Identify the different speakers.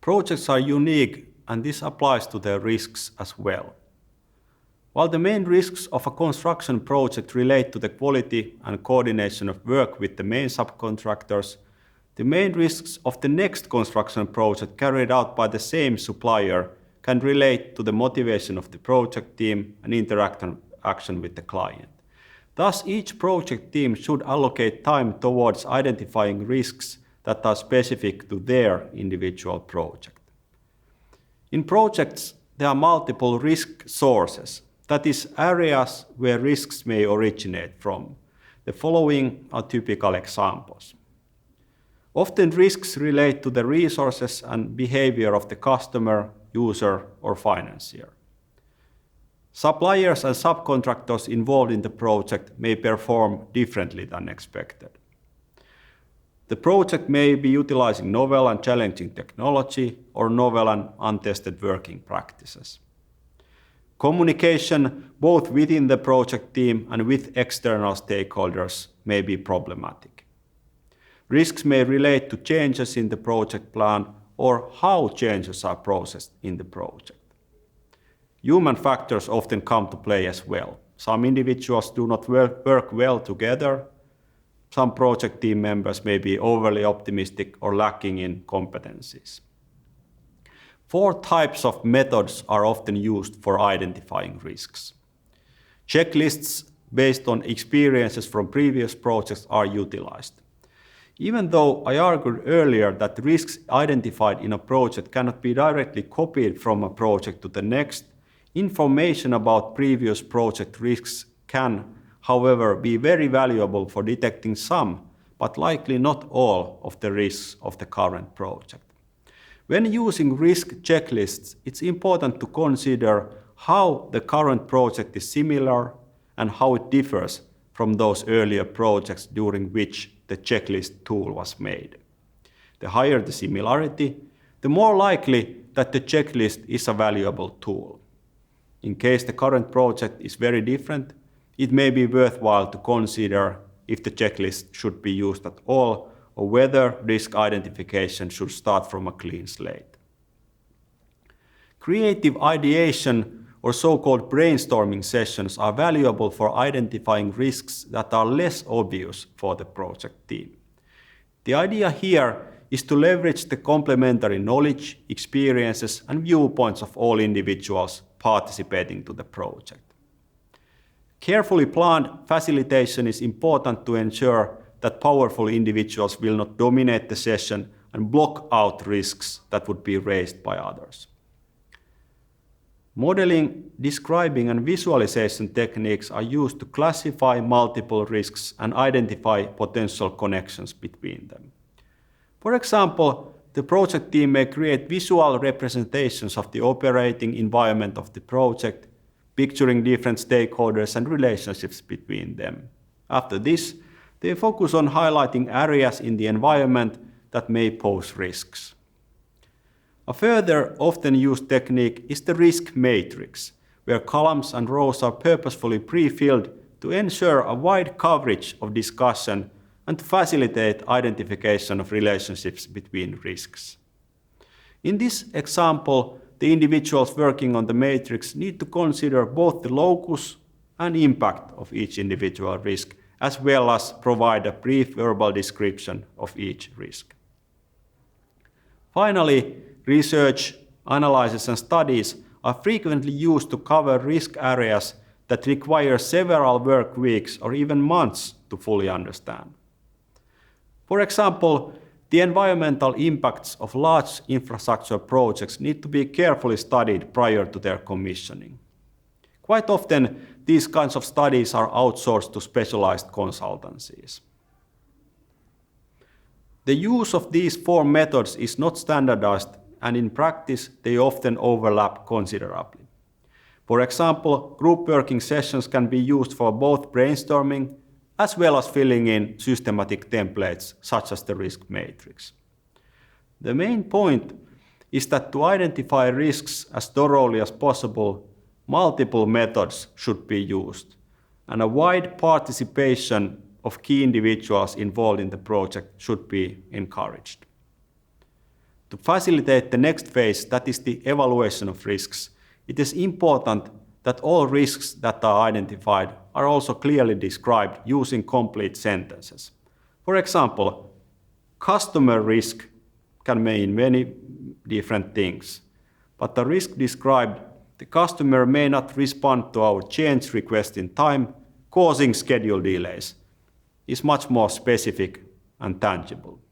Speaker 1: Projects are unique, and this applies to their risks as well. While the main risks of a construction project relate to the quality and coordination of work with the main subcontractors, the main risks of the next construction project carried out by the same supplier can relate to the motivation of the project team and interaction with the client. Thus, each project team should allocate time towards identifying risks that are specific to their individual project. In projects, there are multiple risk sources, that is, areas where risks may originate from. The following are typical examples. Often risks relate to the resources and behavior of the customer, user, or financier. Suppliers and subcontractors involved in the project may perform differently than expected. The project may be utilizing novel and challenging technology or novel and untested working practices. Communication, both within the project team and with external stakeholders, may be problematic. Risks may relate to changes in the project plan or how changes are processed in the project. Human factors often come to play as well. Some individuals do not work well together. Some project team members may be overly optimistic or lacking in competencies. 4 types of methods are often used for identifying risks. Checklists based on experiences from previous projects are utilized. Even though I argued earlier that risks identified in a project cannot be directly copied from a project to the next, information about previous project risks can, however, be very valuable for detecting some, but likely not all, of the risks of the current project. When using risk checklists, it's important to consider how the current project is similar and how it differs from those earlier projects during which the checklist tool was made. The higher the similarity, the more likely that the checklist is a valuable tool. In case the current project is very different, it may be worthwhile to consider if the checklist should be used at all or whether risk identification should start from a clean slate. Creative ideation or so-called brainstorming sessions are valuable for identifying risks that are less obvious for the project team. The idea here is to leverage the complementary knowledge, experiences, and viewpoints of all individuals participating to the project. Carefully planned facilitation is important to ensure that powerful individuals will not dominate the session and block out risks that would be raised by others. Modeling, describing, and visualization techniques are used to classify multiple risks and identify potential connections between them. For example, the project team may create visual representations of the operating environment of the project, picturing different stakeholders and relationships between them. After this, they focus on highlighting areas in the environment that may pose risks. A further often used technique is the risk matrix, where columns and rows are purposefully pre-filled to ensure a wide coverage of discussion and to facilitate identification of relationships between risks. In this example, the individuals working on the matrix need to consider both the locus and impact of each individual risk, as well as provide a brief verbal description of each risk. Finally, research, analysis, and studies are frequently used to cover risk areas that require several work weeks or even months to fully understand. For example, the environmental impacts of large infrastructure projects need to be carefully studied prior to their commissioning. Quite often, these kinds of studies are outsourced to specialized consultancies. The use of these 4 methods is not standardized, and in practice, they often overlap considerably. For example, group working sessions can be used for both brainstorming as well as filling in systematic templates such as the risk matrix. The main point is that to identify risks as thoroughly as possible, multiple methods should be used, and a wide participation of key individuals involved in the project should be encouraged. To facilitate the next phase, that is the evaluation of risks, it is important that all risks that are identified are also clearly described using complete sentences. For example, customer risk can mean many different things, but the risk described, the customer may not respond to our change request in time, causing schedule delays, is much more specific and tangible.